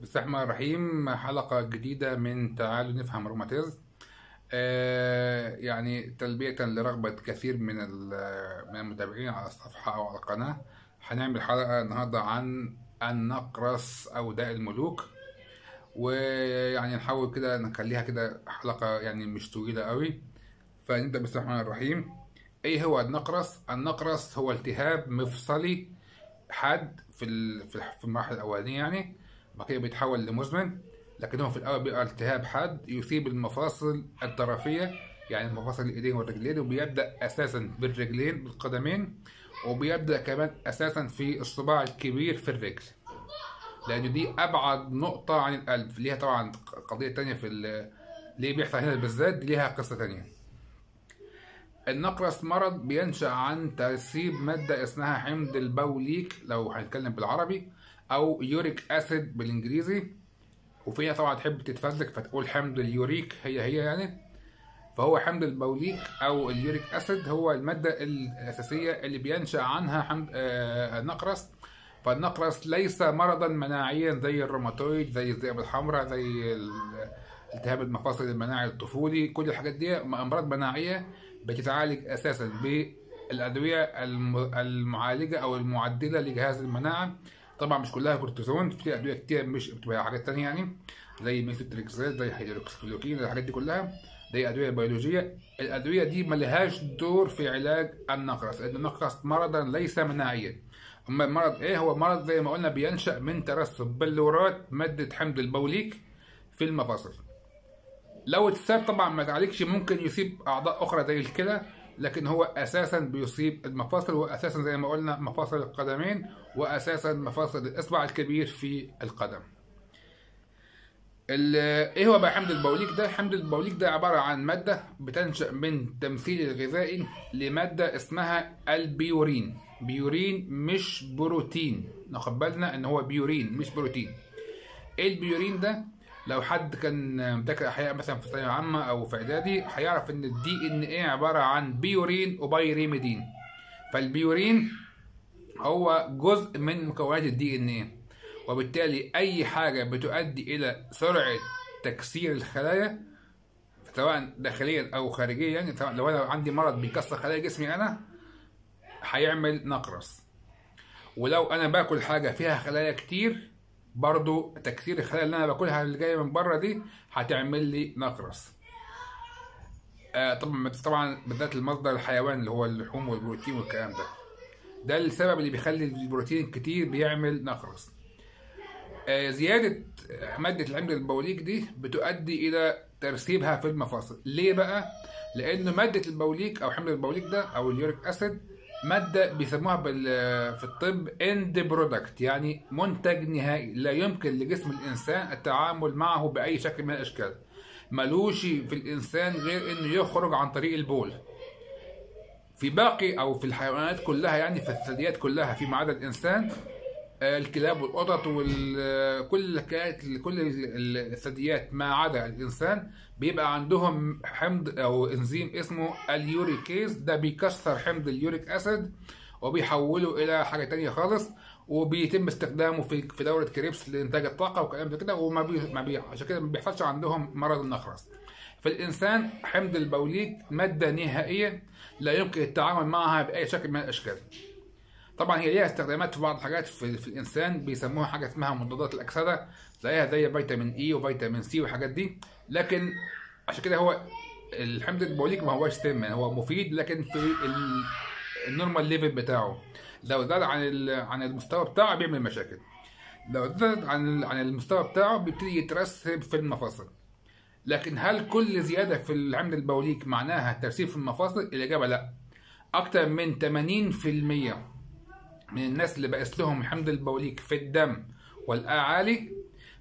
بسم الله الرحمن الرحيم. حلقة جديدة من تعالوا نفهم روماتيزم. يعني تلبية لرغبة كثير من المتابعين على الصفحة أو على القناة. هنعمل حلقة النهاردة عن النقرس أو داء الملوك، ويعني نحاول كده نخليها كده حلقة يعني مش طويلة قوي. فنبدأ بسم الله الرحمن الرحيم. إيه هو النقرس؟ النقرس هو التهاب مفصلي حاد في المراحل الأولانية يعني، بعد كده بيتحول لمزمن. لكن هو في الأول بيبقى التهاب حاد يصيب المفاصل الطرفية، يعني مفاصل الإيدين والرجلين، وبيبدأ أساسا بالرجلين بالقدمين، وبيبدأ كمان أساسا في الصباع الكبير في الرجل، لأن دي أبعد نقطة عن القلب. ليها طبعا قضية تانية ليه بيحصل هنا بالذات، دي ليها قصة تانية. النقرس مرض بينشأ عن ترسيب مادة اسمها حمض البوليك لو هنتكلم بالعربي، أو يوريك أسيد بالإنجليزي. وفيها طبعا تحب تتفزلك فتقول حمض اليوريك، هي يعني. فهو حمض البوليك أو اليوريك أسيد هو المادة الأساسية اللي بينشأ عنها حمض النقرس. فالنقرس ليس مرضا مناعيا زي الروماتويد، زي الذئبة الحمراء، زي التهاب المفاصل المناعي الطفولي. كل الحاجات دي امراض مناعيه بتتعالج اساسا بالادويه المعالجه او المعدله لجهاز المناعه. طبعا مش كلها كورتيزون، في ادويه كتير مش بتبقى حاجات تانية يعني، زي ميثوتريكسات، زي هيدروكسيكلوكين، الحاجات دي كلها دي ادويه بيولوجيه. الادويه دي ملهاش دور في علاج النقرس، لان النقرس مرضا ليس مناعيا. اما المرض ايه؟ هو مرض زي ما قلنا بينشا من ترسب بلورات ماده حمض البوليك في المفاصل. لو اتساب طبعا ما تعالجش ممكن يصيب اعضاء اخرى زي الكلى، لكن هو اساسا بيصيب المفاصل، واساسا زي ما قلنا مفاصل القدمين، واساسا مفاصل الاصبع الكبير في القدم. ايه هو بقى حمض البوليك ده؟ حمض البوليك ده عباره عن ماده بتنشا من تمثيل الغذائي لماده اسمها البيورين. بيورين مش بروتين، ناخد بالنا ان هو بيورين مش بروتين. ايه البيورين ده؟ لو حد كان مذاكر احياء مثلا في ثانويه عامه او في اعدادي هيعرف ان الدي ان ايه عباره عن بيورين وبيريميدين. فالبيورين هو جزء من مكونات الدي ان ايه، وبالتالي اي حاجه بتؤدي الى سرعه تكسير الخلايا سواء داخليا او خارجيا، يعني سواء لو انا عندي مرض بيكسر خلايا جسمي انا هيعمل نقرس. ولو انا باكل حاجه فيها خلايا كتير، برضو تكسير الخلايا اللي انا باكلها اللي جايه من بره دي هتعمل لي نقرس. طبعا بالذات المصدر الحيواني اللي هو اللحوم والبروتين والكلام ده السبب اللي بيخلي البروتين الكتير بيعمل نقرس. زياده ماده الحمض البوليك دي بتؤدي الى ترسيبها في المفاصل. ليه بقى؟ لان ماده البوليك او حمض البوليك ده او اليوريك اسيد ماده بيسموها في الطب اند برودكت، يعني منتج نهائي لا يمكن لجسم الانسان التعامل معه باي شكل من الاشكال. ملوش في الانسان غير انه يخرج عن طريق البول. في باقي او في الحيوانات كلها، يعني في الثدييات كلها فيما عدا الانسان، الكلاب والقطط وكل كل الثدييات ما عدا الانسان بيبقى عندهم حمض او انزيم اسمه اليوريكيز. ده بيكسر حمض اليوريك اسيد وبيحوله الى حاجه تانية خالص، وبيتم استخدامه في دوره كريبس لانتاج الطاقه وكلام زي كده. عشان كده ما بيحصلش عندهم مرض النخرس. في الانسان حمض البوليك ماده نهائيه لا يمكن التعامل معها باي شكل من الاشكال. طبعا هي ليها استخدامات في بعض الحاجات في الانسان، بيسموها حاجه اسمها مضادات الاكسده، زيها زي فيتامين اي وفيتامين سي والحاجات دي. لكن عشان كده هو الحمض البوليك ما هوش سم، هو مفيد لكن في النورمال ليفل بتاعه. لو زاد عن المستوى بتاعه بيعمل مشاكل. لو زاد عن المستوى بتاعه بيبتدي يترسب في المفاصل. لكن هل كل زياده في الحمض البوليك معناها ترسيب في المفاصل؟ الاجابه لا. اكتر من 80% من الناس اللي بقيس لهم حمض البوليك في الدم والاعالي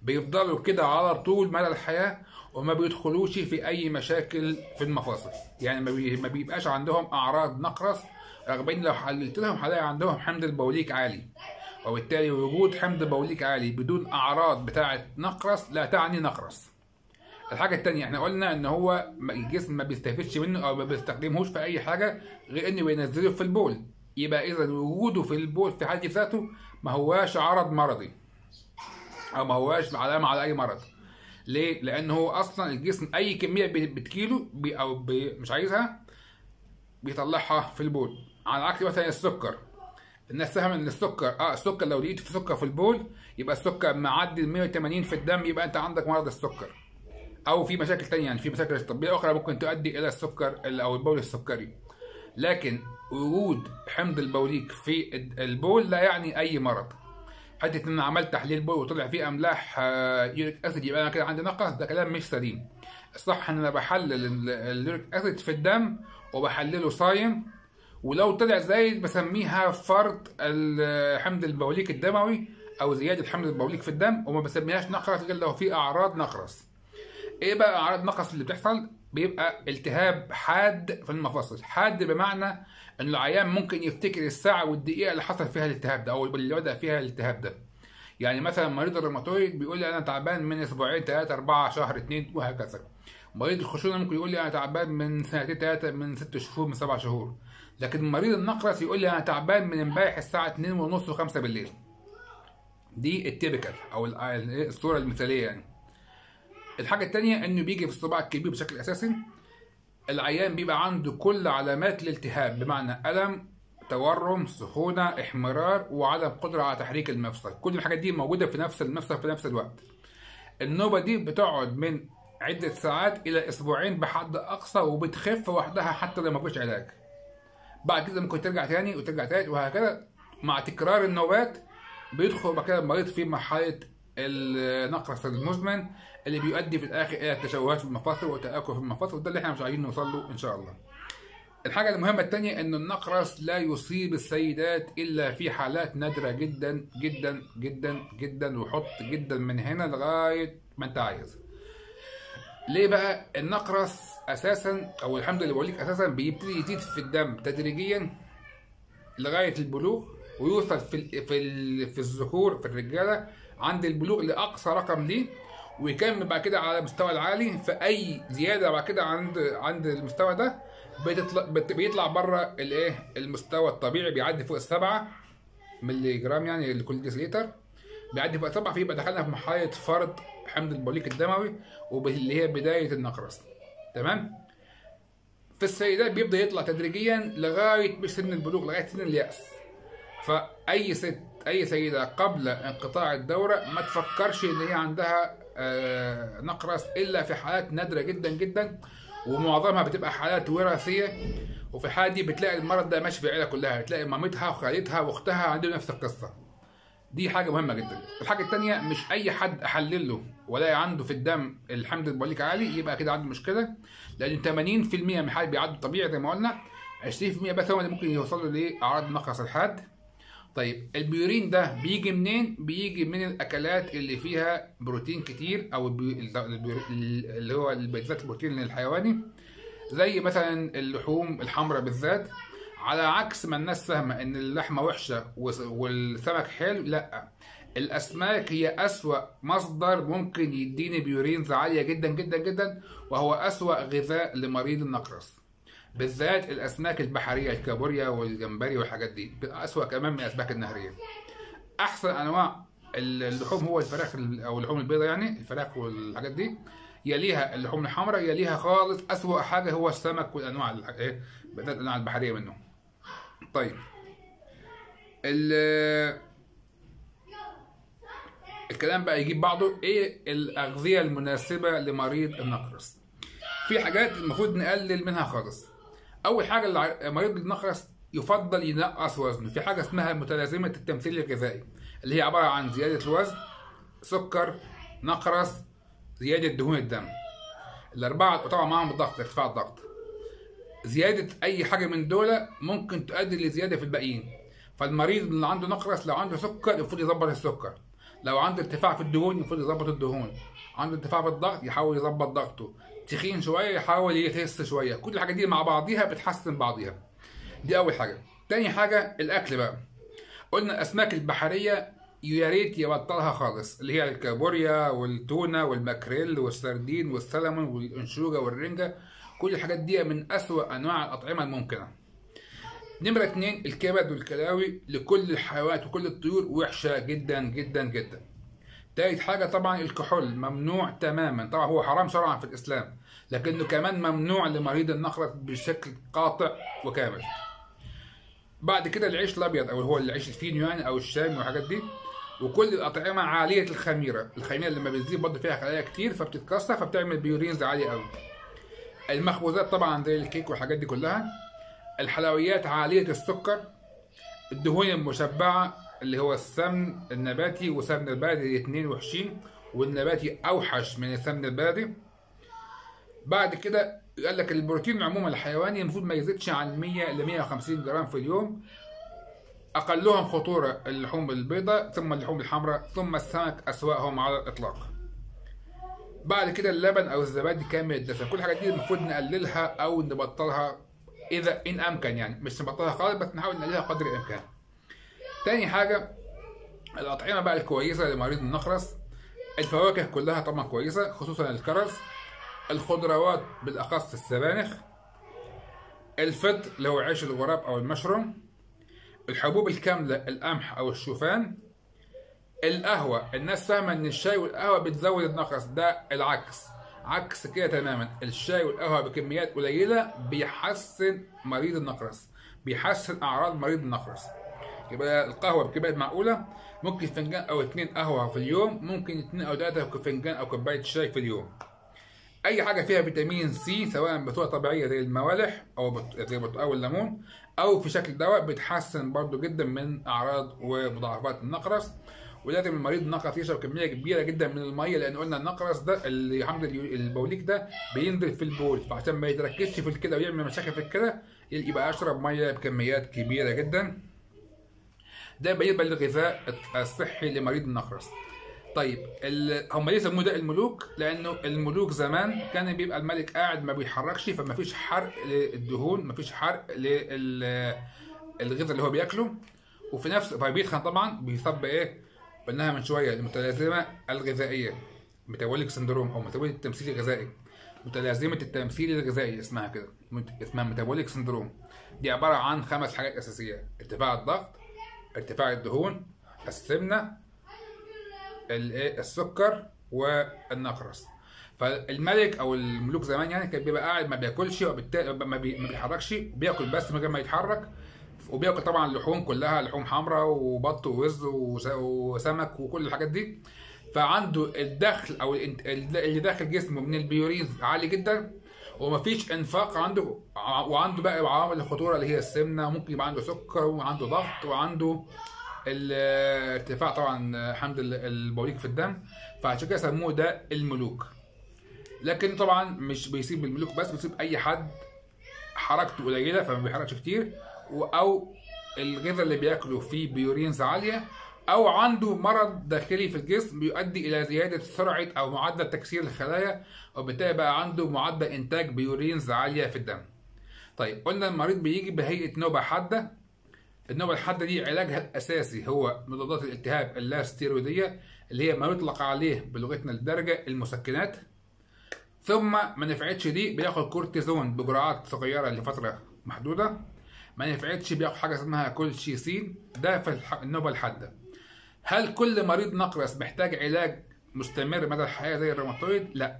بيفضلوا كده على طول مدى الحياه، وما بيدخلوش في اي مشاكل في المفاصل. يعني ما بيبقاش عندهم اعراض نقرس، رغم ان لو حللت لهم هلاقي عندهم حمض البوليك عالي. وبالتالي وجود حمض بوليك عالي بدون اعراض بتاعه نقرس لا تعني نقرس. الحاجة التانية احنا قلنا ان هو الجسم ما بيستفدش منه او ما بيستخدمهوش في اي حاجة غير انه بينزله في البول. يبقى اذا وجوده في البول في حد ذاته ما هواش عرض مرضي. او ما هواش علامه على اي مرض. ليه؟ لان هو اصلا الجسم اي كميه بتجيله مش عايزها بيطلعها في البول. على عكس مثلا السكر، الناس فاهمه ان السكر لو لقيت في سكر في البول يبقى السكر معدي ال 180 في الدم، يبقى انت عندك مرض السكر، او في مشاكل تانية، يعني في مشاكل طبيه اخرى ممكن تؤدي الى السكر او البول السكري. لكن وجود حمض البوليك في البول لا يعني اي مرض. حته ان انا عملت تحليل بول وطلع فيه املاح يوريك اسيد يبقى انا كده عندي نقص، ده كلام مش سليم. الصح ان انا بحلل اليوريك اسيد في الدم وبحلله صايم، ولو طلع زايد بسميها فرط الحمض البوليك الدموي او زياده حمض البوليك في الدم، وما بسميهاش نقرس غير لو في اعراض نقرس. ايه بقى اعراض نقص اللي بتحصل؟ بيبقى التهاب حاد في المفاصل. حاد بمعنى ان العيان ممكن يفتكر الساعه والدقيقه اللي حصل فيها الالتهاب ده او اللي بدا فيها الالتهاب ده. يعني مثلا مريض الروماتويد بيقول لي انا تعبان من اسبوعين 3 4 شهر 2 وهكذا. مريض الخشونه ممكن يقول لي انا تعبان من سنتين 3 من 6 شهور من 7 شهور. لكن مريض النقرس يقول لي انا تعبان من امبارح الساعه 2 ونص و5 بالليل. دي التيبيكال او الصوره المثاليه يعني. الحاجة التانية انه بيجي في الصباع الكبير بشكل اساسي. العيان بيبقى عنده كل علامات الالتهاب، بمعنى ألم، تورم، سخونة، احمرار، وعدم قدرة على تحريك المفصل. كل الحاجات دي موجودة في نفس المفصل في نفس الوقت. النوبة دي بتقعد من عدة ساعات إلى أسبوعين بحد أقصى، وبتخف وحدها حتى لو مفيش علاج. بعد كده ممكن ترجع تاني وترجع تاني وهكذا. مع تكرار النوبات بيدخل بعد كده المريض في مرحلة النقرس المزمن اللي بيؤدي في الاخر الى تشوهات في المفاصل وتآكل في المفاصل، وده اللي احنا مش عايزين نوصل له ان شاء الله. الحاجه المهمه الثانيه ان النقرس لا يصيب السيدات الا في حالات نادره جدا جدا جدا جدا، وحط جدا من هنا لغايه ما انت عايز. ليه بقى؟ النقرس اساسا او الحمض اللي بقول لك اساسا بيبتدي يزيد في الدم تدريجيا لغايه البلوغ، ويوصل في الذكور في الرجاله عند البلوغ لاقصى رقم ليه، ويكمل بعد كده على المستوى العالي. فاي زياده بعد كده عند المستوى ده بيطلع بره الايه المستوى الطبيعي، بيعدي فوق ال7 مللي جرام يعني لكل ديسيليتر، بيعدي فوق 7، فيبقى دخلنا في مرحله فرط حمض البوليك الدموي واللي هي بدايه النقرس. تمام. في السيدات بيبدا يطلع تدريجيا لغايه مش سن البلوغ، لغايه سن اليأس. فاي ست اي سيده قبل انقطاع الدوره ما تفكرش ان هي عندها نقرس الا في حالات نادره جدا جدا، ومعظمها بتبقى حالات وراثيه. وفي الحاله دي بتلاقي المرض ده ماشي في العيله كلها، بتلاقي مامتها وخالتها واختها عندهم نفس القصه. دي حاجه مهمه جدا. الحاجه الثانيه، مش اي حد احلل له ولا عنده في الدم الحمض البوليك عالي يبقى كده عنده مشكله، لان 80% من الحالات بيعدوا طبيعي زي ما قلنا، 20% بس هو اللي ممكن يوصلوا لاعراض النقرس الحاد. طيب البيورين ده بيجي منين؟ بيجي من الاكلات اللي فيها بروتين كتير، او اللي هو بالذات البروتين الحيواني، زي مثلا اللحوم الحمراء بالذات. على عكس ما الناس فاهمه ان اللحمه وحشه والسمك حلو، لا، الاسماك هي اسوأ مصدر ممكن يديني بيورينز عاليه جدا جدا جدا، وهو اسوأ غذاء لمريض النقرس. بالذات الاسماك البحريه، الكابوريا والجمبري والحاجات دي اسوأ كمان من الاسماك النهريه. احسن انواع اللحوم هو الفراخ او اللحوم البيضاء، يعني الفراخ والحاجات دي، يليها اللحوم الحمراء، يليها خالص اسوأ حاجه هو السمك والانواع بالذات الانواع البحريه منه. طيب الكلام بقى يجيب بعضه. ايه الاغذيه المناسبه لمريض النقرس؟ في حاجات المفروض نقلل منها خالص. اول حاجه مريض النقرس يفضل ينقص وزنه. في حاجه اسمها متلازمه التمثيل الغذائي، اللي هي عباره عن زياده الوزن، سكر، نقرس، زياده دهون الدم. الاربعه طبعا معاهم الضغط، ارتفاع الضغط. زياده اي حاجه من دول ممكن تؤدي لزياده في الباقيين. فالمريض اللي عنده نقرس لو عنده سكر المفروض يظبط السكر، لو عنده ارتفاع في الدهون المفروض يظبط الدهون، عنده ارتفاع في الضغط يحاول يظبط ضغطه، تخين شويه يحاول يخس شويه. كل الحاجات دي مع بعضيها بتحسن بعضيها. دي اول حاجه. تاني حاجه الاكل بقى. قلنا الاسماك البحريه يا ريت يبطلها خالص، اللي هي الكابوريا والتونه والماكريل والسردين والسلمون والانشوجه والرنجه. كل الحاجات دي من اسوأ انواع الاطعمه الممكنه. نمرة 2 الكبد والكلاوي لكل الحيوانات وكل الطيور وحشه جدا جدا جدا. تالت حاجة طبعا الكحول ممنوع تماما، طبعا هو حرام شرعا في الإسلام، لكنه كمان ممنوع لمريض النقرس بشكل قاطع وكامل. بعد كده العيش الأبيض أو هو العيش الفينو يعني أو الشامي والحاجات دي، وكل الأطعمة عالية الخميرة. الخميرة لما بتزيد برضه فيها خلايا كتير فبتتكسر فبتعمل بيورينز عالية أوي. المخبوزات طبعا زي الكيك والحاجات دي كلها. الحلويات عالية السكر. الدهون المشبعة اللي هو السمن النباتي والسمن البلدي الاثنين وحشين، والنباتي أوحش من السمن البلدي. بعد كده قال لك البروتين عموما الحيواني المفروض ما يزيدش عن 100 ل 150 جرام في اليوم. أقلهم خطورة اللحوم البيضاء، ثم اللحوم الحمراء، ثم السمك أسوأهم على الإطلاق. بعد كده اللبن أو الزبادي كامل الدسم. كل الحاجات دي المفروض نقللها أو نبطلها إذا إن أمكن، يعني مش نبطلها خالص بس نحاول نقللها قدر الإمكان. تاني حاجة الأطعمة بقى الكويسة لمريض النقرس. الفواكه كلها طبعا كويسة خصوصا الكرز. الخضروات بالأخص السبانخ. الفطر اللي هو عيش الغراب أو المشروم. الحبوب الكاملة القمح أو الشوفان. القهوة، الناس فاهمة إن الشاي والقهوة بتزود النقرس، ده العكس، عكس كده تماما. الشاي والقهوة بكميات قليلة بيحسن مريض النقرس، بيحسن أعراض مريض النقرس. يبقى القهوة بكميات معقولة، ممكن فنجان أو 2 قهوة في اليوم، ممكن 2 أو 3 فنجان أو كوباية شاي في اليوم. أي حاجة فيها فيتامين سي سواء بصورة طبيعية زي الموالح أو زي أو الليمون أو في شكل دواء بتحسن برضو جدا من أعراض ومضاعفات النقرس. ولازم المريض النقرس يشرب كمية كبيرة جدا من المية، لأن قلنا النقرس ده اللي حمض البوليك ده بينزل في البول، فعشان ما يتركزش في الكلى ويعمل مشاكل في الكلى يبقى أشرب مية بكميات كبيرة جدا. ده بالنسبة للغذاء الصحي لمريض النقرس. طيب هم ليه سموه ده الملوك؟ لأنه الملوك زمان كان بيبقى الملك قاعد ما بيتحركش، فما فيش حرق للدهون، ما فيش حرق للغذاء اللي هو بياكله، وفي نفس فبيتخن طبعا، بيصاب ايه؟ قلناها من شويه المتلازمه الغذائيه، ميتابوليك سندروم او ميتابوليك التمثيل الغذائي. متلازمه التمثيل الغذائي اسمها كده، اسمها ميتابوليك سندروم. دي عباره عن 5 حاجات اساسيه: ارتفاع الضغط، ارتفاع الدهون، السمنه، السكر، والنقرس. فالملك او الملوك زمان يعني كان بيبقى قاعد ما بياكلش وبالتالي ما بيتحركش، بياكل بس من غير ما يتحرك، وبياكل طبعا اللحوم كلها، لحوم حمراء وبط ووز وسمك وكل الحاجات دي. فعنده الدخل او اللي داخل جسمه من البيورينز عالي جدا، ومفيش انفاق عنده، وعنده بقى عوامل الخطوره اللي هي السمنه، ممكن يبقى عنده سكر وعنده ضغط وعنده الارتفاع طبعا حمض البوليك في الدم. فعشان كده سموه ده الملوك. لكن طبعا مش بيسيب الملوك بس، بيسيب اي حد حركته قليله فما بيحركش كتير، او الغذاء اللي بياكله فيه بيورينز عاليه، او عنده مرض داخلي في الجسم بيؤدي الى زياده سرعه او معدل تكسير الخلايا، وبالتالي بقى عنده معدل انتاج بيورينز عاليه في الدم. طيب قلنا المريض بيجي بهيئه نوبه حاده. النوبه الحاده دي علاجها الاساسي هو مضادات الالتهاب اللا ستيرويديه، اللي هي ما يطلق عليه بلغتنا الدارجه المسكنات. ثم ما نفعتش دي بياخد كورتيزون بجرعات صغيره لفتره محدوده. ما نفعتش بياخد حاجه اسمها كولشيسين، ده في النوبه الحاده. هل كل مريض نقرس محتاج علاج مستمر مدى الحياه زي الروماتويد؟ لا،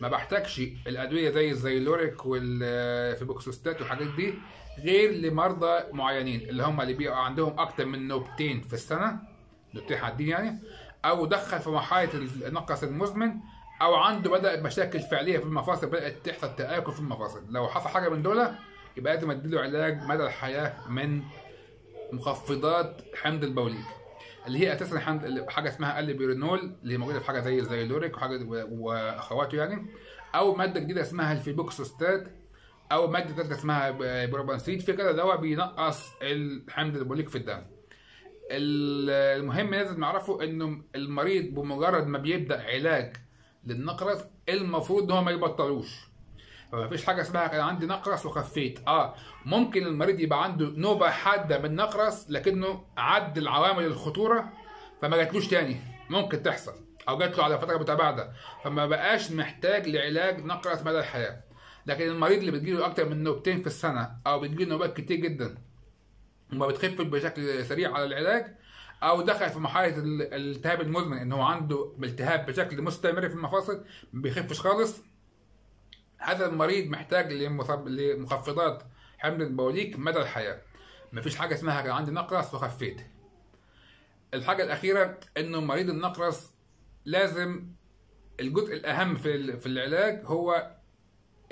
ما بحتاجش الادويه زي الزيلوريك والفيبوكسوستات والحاجات دي غير لمرضى معينين، اللي هم اللي بيبقى عندهم اكتر من نوبتين في السنه، نوبتين حادين يعني، او دخل في مرحله النقرس المزمن، او عنده بدأ مشاكل فعليه في المفاصل، بدات تحصل تآكل في المفاصل. لو حصل حاجه من دول يبقى لازم اديله علاج مدى الحياه من مخفضات حمض البوليك، اللي هي اساسا حاجه اسمها البيورينول، اللي هي موجوده في حاجه زي الزيلوريك وحاجه واخواته يعني، او ماده جديده اسمها الفيبوكسوستات، او ماده ثالثه اسمها بروبانسيد. في كده دواء بينقص الحمض البوليك في الدم. المهم لازم نعرفه انه المريض بمجرد ما بيبدا علاج للنقرس المفروض هو ما يبطلوش. فما فيش حاجه اسمها كان عندي نقرس وخفيت. ممكن المريض يبقى عنده نوبه حاده من نقرس لكنه عدل عوامل الخطوره فما جاتلوش تاني، ممكن تحصل، او جات له على فتره متباعده فما بقاش محتاج لعلاج نقرس مدى الحياه. لكن المريض اللي بتجيله اكتر من نوبتين في السنه، او بتجيله نوبات كتير جدا وما بتخفش بشكل سريع على العلاج، او دخل في مرحله الالتهاب المزمن، ان هو عنده التهاب بشكل مستمر في المفاصل ما بيخفش خالص، هذا المريض محتاج لمخفضات حمض البوليك مدى الحياه. مفيش حاجه اسمها كان عندي نقرس وخفيت. الحاجه الاخيره انه مريض النقرس لازم الجزء الاهم في العلاج هو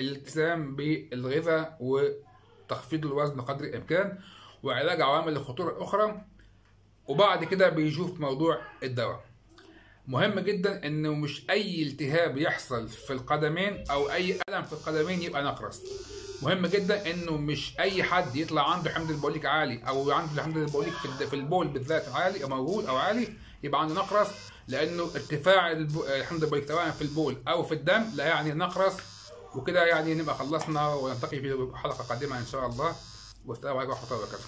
الالتزام بالغذاء وتخفيض الوزن قدر الامكان وعلاج عوامل الخطوره الاخرى، وبعد كده بيشوف موضوع الدواء. مهم جدا انه مش اي التهاب يحصل في القدمين او اي الم في القدمين يبقى نقرس. مهم جدا انه مش اي حد يطلع عنده حمض البوليك عالي او عنده حمض البوليك في البول بالذات عالي او موجود او عالي يبقى عنده نقرس، لانه ارتفاع حمض البوليك سواء في البول او في الدم لا يعني نقرس. وكده يعني نبقى خلصنا، ونلتقي في حلقه قادمه ان شاء الله، والسلام عليكم ورحمه الله وبركاته.